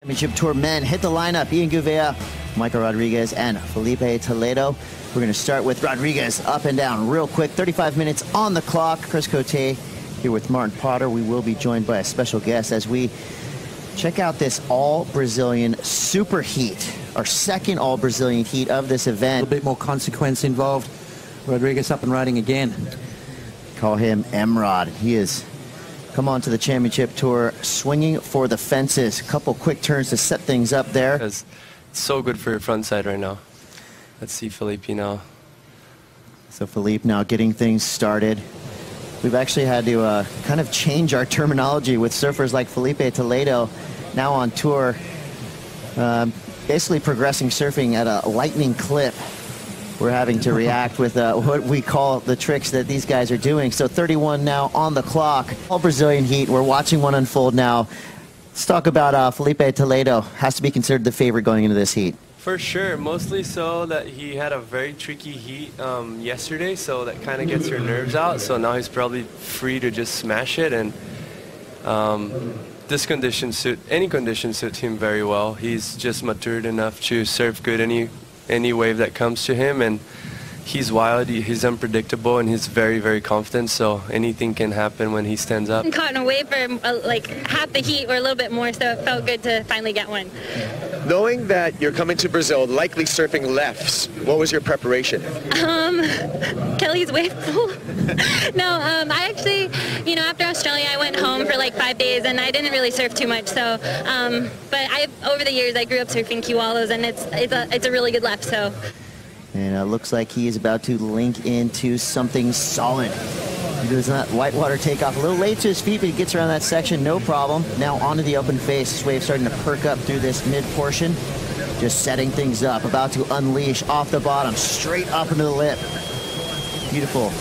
Championship Tour men hit the lineup. Ian Gouveia, Michael Rodrigues, and Filipe Toledo. We're going to start with Rodrigues up and down real quick. 35 minutes on the clock. Chris Cote here with Martin Potter. We will be joined by a special guest as we check out this all-Brazilian super heat, our second all-Brazilian heat of this event. A little bit more consequence involved. Rodrigues up and riding again. Call him Emrod. He is come on to the championship tour swinging for the fences. A couple quick turns to set things up there. It's so good for your front side right now. Let's see Filipe now. So Filipe now getting things started. We've actually had to kind of change our terminology with surfers like Filipe Toledo now on tour, basically progressing surfing at a lightning clip. We're having to react with what we call the tricks that these guys are doing. So 31 now on the clock. All Brazilian heat. We're watching one unfold now. Let's talk about Filipe Toledo. Has to be considered the favorite going into this heat. For sure, mostly so that he had a very tricky heat yesterday, so that kind of gets your nerves out. So now he's probably free to just smash it, and this condition any condition suits him very well. He's just matured enough to surf good any wave that comes to him, and he's wild, he's unpredictable, and he's very, very confident, so anything can happen when he stands up. I caught in a wave for like half the heat or a little bit more, so it felt good to finally get one. Knowing that you're coming to Brazil, likely surfing lefts, what was your preparation? Kelly's wave pool. No, I actually, after Australia, I went home for like 5 days, and I didn't really surf too much. So, but over the years, I grew up surfing Kiwalos, and it's a really good left. So. And it looks like he is about to link into something solid. He does that whitewater takeoff a little late to his feet, but he gets around that section, no problem. Now onto the open face. This wave starting to perk up through this mid portion. Just setting things up, about to unleash off the bottom, straight up into the lip. Beautiful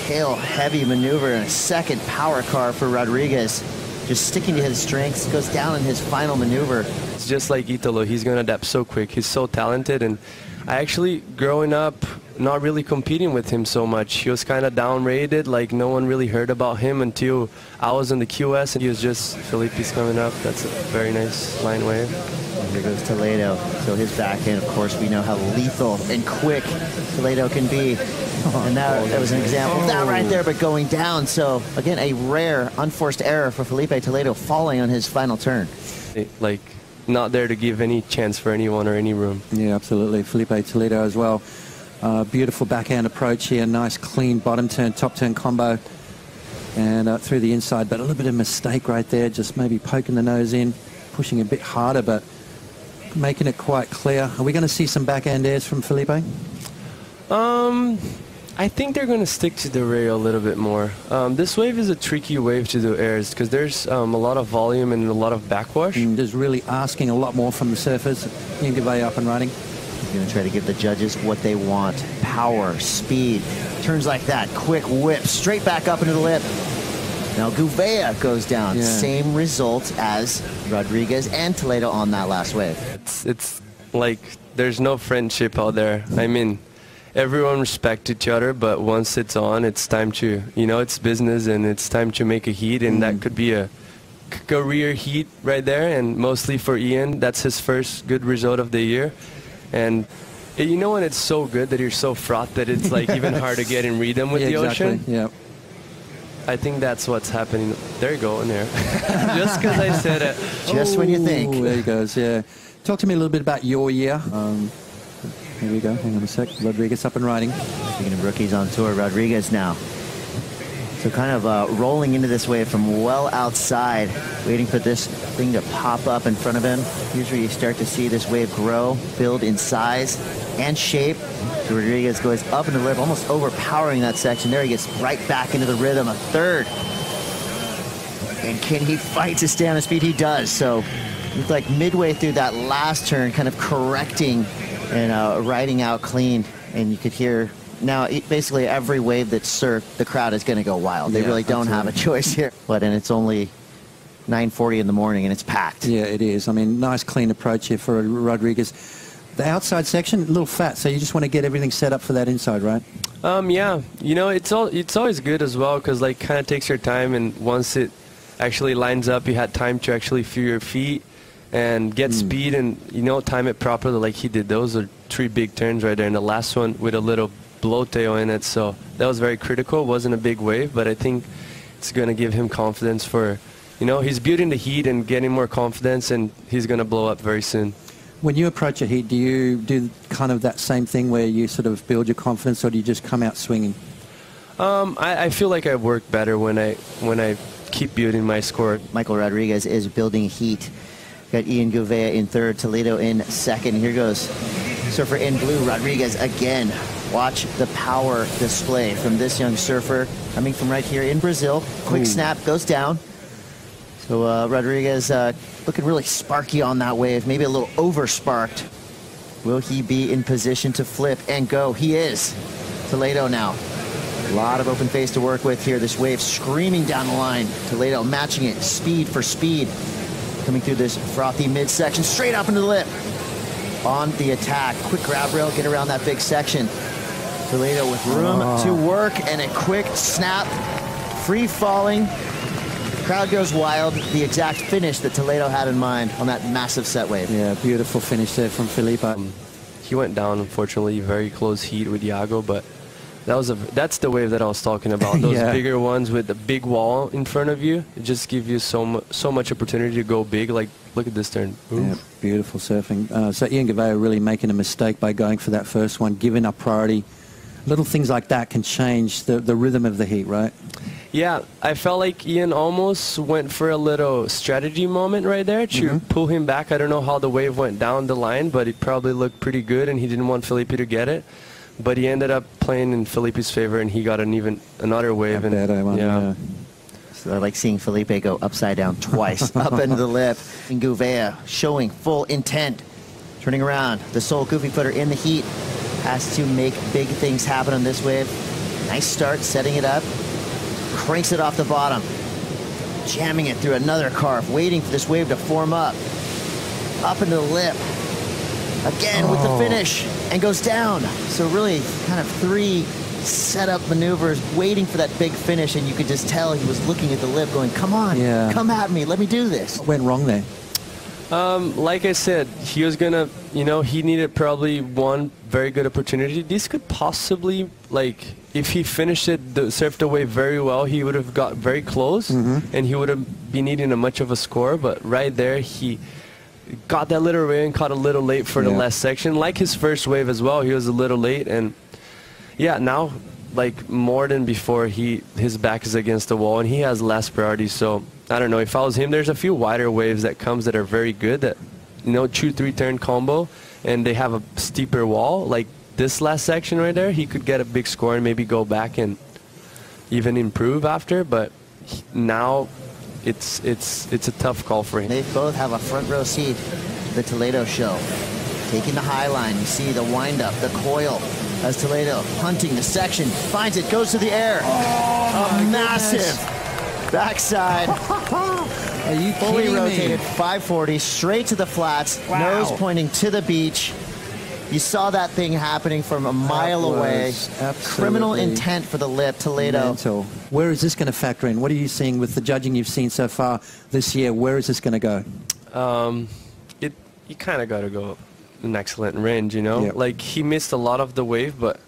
tail heavy maneuver and a second power car for Rodrigues. Just sticking to his strengths, goes down in his final maneuver. It's just like Italo, he's going to adapt so quick. He's so talented, and I actually, growing up, not really competing with him so much. He was kind of downrated, like no one really heard about him until I was in the QS, and he was just, Filipe's coming up. That's a very nice line wave. And here goes Toledo. So his backhand, of course, we know how lethal and quick Toledo can be. And that was an example of that right there, but going down. So, again, a rare, unforced error for Filipe Toledo, falling on his final turn. Like, not there to give any chance for anyone or any room. Yeah, absolutely. Filipe Toledo as well. Beautiful backhand approach here. Nice, clean bottom turn, top turn combo. And through the inside, but a little bit of mistake right there. Just maybe poking the nose in, pushing a bit harder, but making it quite clear. Are we going to see some backhand airs from Filipe? I think they're going to stick to the rail a little bit more. This wave is a tricky wave to do airs because there's a lot of volume and a lot of backwash. Just really asking a lot more from the surfers. Ian Gouveia up and running. He's going to try to give the judges what they want. Power, speed, turns like that, quick whip, straight back up into the lip. Now Gouveia goes down. Yeah. Same result as Rodrigues and Toledo on that last wave. It's like there's no friendship out there. I mean, everyone respects each other, but once it's on, it's time to, it's business, and it's time to make a heat, and that could be a career heat right there, and mostly for Ian, that's his first good result of the year. And when it's so good that you're so fraught that it's like even hard to get in rhythm with the ocean? Yeah. I think that's what's happening. There you go, in there. Just because I said it. Just when you think. There he goes, yeah. Talk to me a little bit about your year. Here we go. Hang on a sec. Rodrigues up and riding. Speaking of rookies on tour, Rodrigues now. So kind of rolling into this wave from well outside, waiting for this thing to pop up in front of him. Here's where you start to see this wave grow, build in size and shape. So Rodrigues goes up in the lip, almost overpowering that section. There he gets right back into the rhythm. A third. And can he fight to stay on his feet? He does. So it's like midway through that last turn, kind of correcting and riding out clean, and you could hear now basically every wave that's surfed, the crowd is going to go wild. They really don't have a choice here. And it's only 9:40 in the morning, and it's packed. Yeah, it is. I mean, nice clean approach here for Rodrigues. The outside section, a little fat, so you just want to get everything set up for that inside, right? Yeah. It's always good as well because like kind of takes your time, and once it actually lines up, you had time to actually feel your feet and get speed and, you know, time it properly like he did. Those are 3 big turns right there, and the last one with a little blow tail in it. So that was very critical. It wasn't a big wave, but I think it's going to give him confidence for, you know, he's building the heat and getting more confidence, and he's going to blow up very soon. When you approach a heat, do you do kind of that same thing where you sort of build your confidence, or do you just come out swinging? I feel like I work better when I keep building my score. Michael Rodrigues is building heat. Got Ian Gouveia in third, Toledo in second. Here goes surfer in blue, Rodrigues again. Watch the power display from this young surfer coming from right here in Brazil. Quick snap, goes down. So Rodrigues looking really sparky on that wave, maybe a little over-sparked. Will he be in position to flip and go? He is. Toledo now. A lot of open face to work with here. This wave screaming down the line. Toledo matching it, speed for speed. Coming through this frothy midsection, straight up into the lip. On the attack, quick grab rail, get around that big section. Toledo with room to work and a quick snap. Free falling. Crowd goes wild. The exact finish that Toledo had in mind on that massive set wave. Yeah, beautiful finish there from Filipe. He went down, unfortunately, very close heat with Iago, but that's the wave that I was talking about. Those bigger ones with the big wall in front of you, it just gives you so much opportunity to go big. Like, look at this turn. Yeah, beautiful surfing. So Ian Gouveia really making a mistake by going for that first one, giving up priority. Little things like that can change the rhythm of the heat, right? Yeah, I felt like Ian almost went for a little strategy moment right there to pull him back. I don't know how the wave went down the line, but it probably looked pretty good, and he didn't want Filipe to get it. But he ended up playing in Filipe's favor, and he got another wave. So I like seeing Filipe go upside down twice, up into the lip. And Gouveia showing full intent. Turning around, the sole goofy footer in the heat has to make big things happen on this wave. Nice start, setting it up. Cranks it off the bottom. Jamming it through another carve, waiting for this wave to form up. Up into the lip. Again with the finish, and goes down. So really kind of 3 setup maneuvers, waiting for that big finish, and you could just tell he was looking at the lip going, come on, come at me, let me do this. What went wrong there? Like I said, he was gonna, you know, he needed probably one very good opportunity. This could possibly, like, if he finished it, surfed the wave very well, he would have got very close, and he would have been needing a much of a score. But right there, he got that little wave and caught a little late for the last section. Like his first wave as well, he was a little late, and yeah, now, like more than before, his back is against the wall and he has less priority. So I don't know, if I was him, there's a few wider waves that comes that are very good, that, you know, 2-3 turn combo, and they have a steeper wall. Like this last section right there, he could get a big score and maybe go back and even improve after. But now it's a tough call for him. They both have a front row seat to the Toledo show. Taking the high line, you see the wind up, the coil, as Toledo hunting the section, finds it, goes to the air. A massive backside. Are you fully kidding rotated, me? 540, straight to the flats, nose pointing to the beach. You saw that thing happening from a mile away. Criminal intent for the lip, Toledo. Mental. Where is this going to factor in? What are you seeing with the judging you've seen so far this year? Where is this going to go? You kind of got to go an excellent range, you know? Like, he missed a lot of the wave, but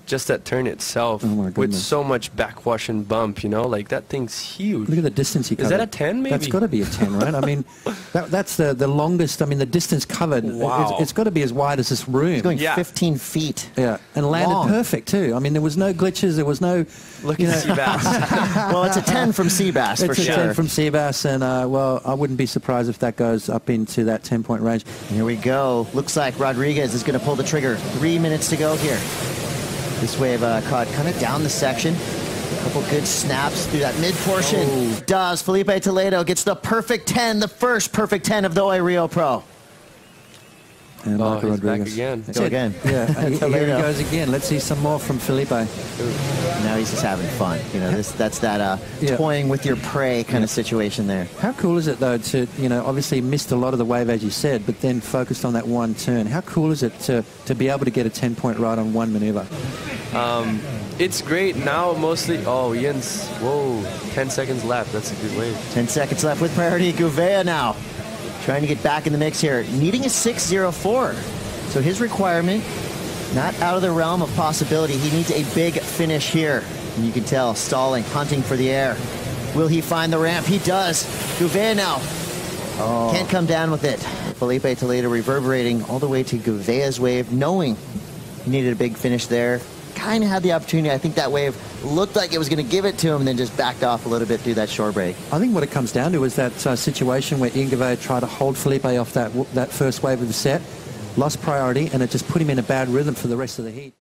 just that turn itself with so much backwash and bump, you know? Like, that thing's huge. Look at the distance he covered. Is that a 10 maybe? That's got to be a 10, right? I mean, that's the longest, I mean, the distance covered. Wow. It's got to be as wide as this room. He's going 15 feet. Yeah, and landed long. perfect, too. I mean, there was no glitches. There was no... Look at Seabass. Well, it's a 10 from Seabass, for sure. It's a 10 from Seabass, and, well, I wouldn't be surprised if that goes up into that 10-point range. Here we go. Looks like Rodrigues is going to pull the trigger. 3 minutes to go here. This wave caught kind of down the section. A couple good snaps through that mid portion. Does. Filipe Toledo gets the perfect 10, the first perfect 10 of the Oi Rio Pro. And he's Rodrigues. Back again. Go again. Yeah, here he goes again. Let's see some more from Filipe. Now he's just having fun. You know, that's that toying with your prey kind of situation there. How cool is it, though, to, you know, obviously missed a lot of the wave, as you said, but then focused on that one turn. How cool is it to be able to get a 10-point ride on one maneuver? It's great now, mostly. Oh, Ian's, 10 seconds left. That's a good wave. 10 seconds left with priority. Gouveia now. trying to get back in the mix here, needing a 6.04. So his requirement, not out of the realm of possibility. He needs a big finish here. And you can tell, stalling, hunting for the air. Will he find the ramp? He does. Gouveia now. Can't come down with it. Filipe Toledo reverberating all the way to Gouveia's wave, knowing he needed a big finish there. Kind of had the opportunity. I think that wave looked like it was going to give it to him and then just backed off a little bit through that shore break. I think what it comes down to is that situation where Gouveia tried to hold Filipe off that first wave of the set, lost priority, and it just put him in a bad rhythm for the rest of the heat.